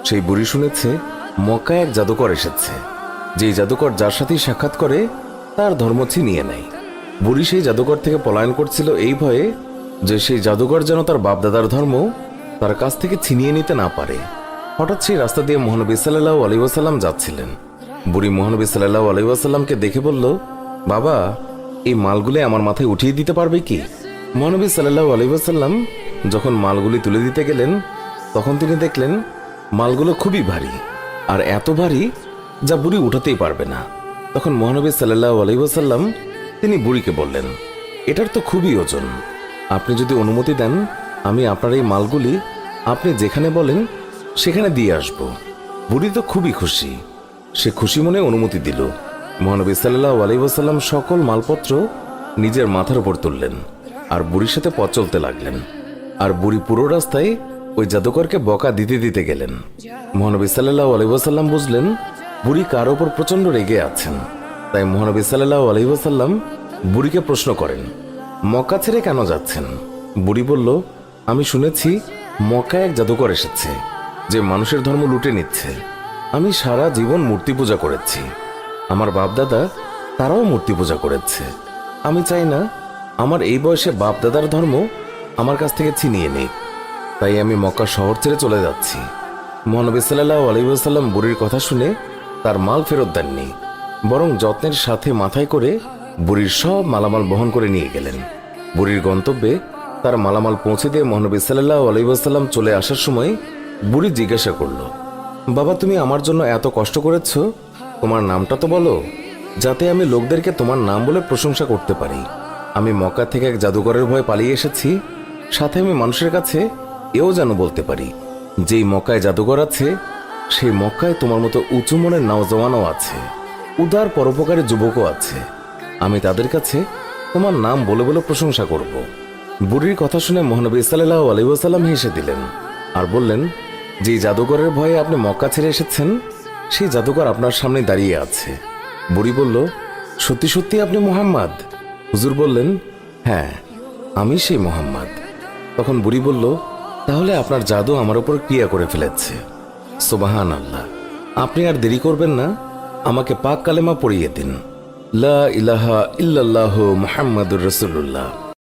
সেই বুড়ি শুনেছে মক্কায় এক জাদুকর এসেছে, যেই জাদুকর যার সাথেই সাক্ষাৎ করে তার ধর্ম ছিনিয়ে নেয়। বুড়ি সেই জাদুকর থেকে পলায়ন করছিল এই ভয়ে যে সেই জাদুকর যেন তার বাপদাদার ধর্ম তার কাছ থেকে ছিনিয়ে নিতে না পারে। হঠাৎ সেই রাস্তা দিয়ে মহানবী সাল্লাল্লাহু আলাইহি ওয়াসাল্লাম যাচ্ছিলেন। বুড়ি মহানবী সাল্লাল্লাহু আলাইহি ওয়াসাল্লামকে দেখে বলল, বাবা, এই মালগুলি আমার মাথায় উঠিয়ে দিতে পারবে কি? মহানবী সাল্লাল্লাহু আলাইহি ওয়াসাল্লাম যখন মালগুলি তুলে দিতে গেলেন তখন তিনি দেখলেন মালগুলো খুবই ভারী, আর এত ভারী যা বুড়ি উঠাতেই পারবে না। তখন মহানবী সাল্লাল্লাহু আলাইহি ওয়াসাল্লাম তিনি বুড়িকে বললেন, এটার তো খুবই ওজন, আপনি যদি অনুমতি দেন আমি আপনার এই মালগুলি আপনি যেখানে বলেন সেখানে দিয়ে আসব। বুড়ি তো খুবই খুশি, সে খুশি মনে অনুমতি দিল। মহানবী সাল্লাল্লাহু আলাইহি ওয়াসাল্লাম সকল মালপত্র নিজের মাথার উপর তুললেন আর বুড়ির সাথে পথ চলতে লাগলেন। আর বুড়ি পুরো রাস্তায় ওই জাদুকরকে বকা দিতে দিতে গেলেন। মহানবী সাল্লাল্লাহু আলাইহি ওয়াসাল্লাম বুঝলেন বুড়ি কার ওপর প্রচন্ড রেগে আছেন। তাই মহানবী সাল্লাল্লাহু আলাইহি ওয়াসাল্লাম বুড়িকে প্রশ্ন করেন, মক্কা ছেড়ে কেন যাচ্ছেন? বুড়ি বলল, আমি শুনেছি মক্কায় এক জাদুকর এসেছে যে মানুষের ধর্ম লুটে নিচ্ছে। আমি সারা জীবন মূর্তি পূজা করেছি, আমার বাপদাদা তারাও মূর্তি পূজা করেছে। আমি চাই না আমার এই বয়সে বাপদাদার ধর্ম আমার কাছ থেকে ছিনিয়ে নিক, তাই আমি মক্কা শহর ছেড়ে চলে যাচ্ছি। মহানবী সাল্লাল্লাহু আলাইহি ওয়াসাল্লাম বুড়ির কথা শুনে তার মাল ফেরত দেননি, বরং যত্নের সাথে মাথায় করে বুড়ির সব মালামাল বহন করে নিয়ে গেলেন। বুড়ির গন্তব্যে তার মালামাল পৌঁছে দিয়ে মহানবী সাল্লাল্লাহু আলাইহি ওয়াসাল্লাম চলে আসার সময় বুড়ি জিজ্ঞাসা করল, বাবা, তুমি আমার জন্য এত কষ্ট করেছ, তোমার নামটা তো বলো, যাতে আমি লোকদেরকে তোমার নাম বলে প্রশংসা করতে পারি। আমি মক্কা থেকে এক জাদুকরের ভয়ে পালিয়ে এসেছি, সাথে আমি মানুষের কাছে এও যেন বলতে পারি যেই মক্কায় জাদুকর আছে সেই মক্কায় তোমার মতো উঁচু মনের নওজওয়ানও আছে, উদার পরোপকারী যুবকও আছে। আমি তাদের কাছে তোমার নাম বলে বলে প্রশংসা করব। বুড়ির কথা শুনে মহানবী সাল্লাল্লাহু আলাইহি ওয়াসাল্লাম হেসে দিলেন আর বললেন, যে জাদুকরের ভয়ে আপনি মক্কা ছেড়ে এসেছেন সেই জাদুকর আপনার সামনে দাঁড়িয়ে আছে। বুড়ি বলল, সত্যি সত্যি আপনি মুহাম্মদ? হুজুর বললেন, হ্যাঁ, আমি সেই মুহাম্মদ। তখন বুড়ি বলল, তাহলে আপনার জাদু আমার উপর ক্রিয়া করে ফেলেছে। সুবহানাল্লাহ, আপনি আর দেরি করবেন না, আমাকে পাক কালেমা পড়িয়ে দিন, লা ইলাহা ইল্লাল্লাহু মুহাম্মাদুর রাসূলুল্লাহ।